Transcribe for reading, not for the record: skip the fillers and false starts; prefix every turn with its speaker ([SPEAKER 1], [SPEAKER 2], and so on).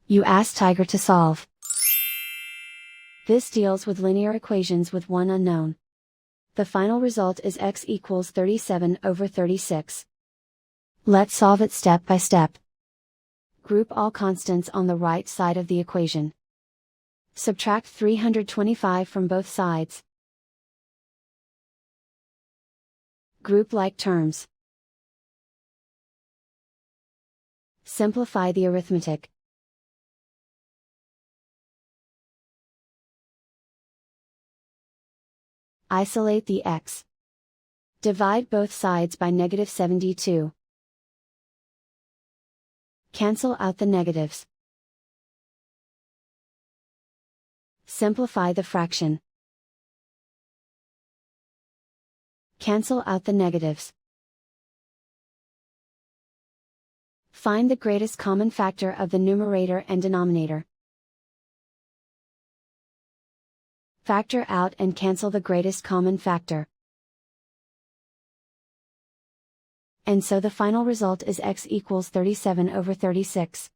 [SPEAKER 1] You ask Tiger to solve. This deals with linear equations with one unknown. The final result is x equals 37 over 36. Let's solve it step by step. Group all constants on the right side of the equation. Subtract 325 from both sides. Group like terms. Simplify the arithmetic. Isolate the x. Divide both sides by -72. Cancel out the negatives. Simplify the fraction. Cancel out the negatives. Find the greatest common factor of the numerator and denominator. Factor out and cancel the greatest common factor. And so the final result is x equals 37 over 36.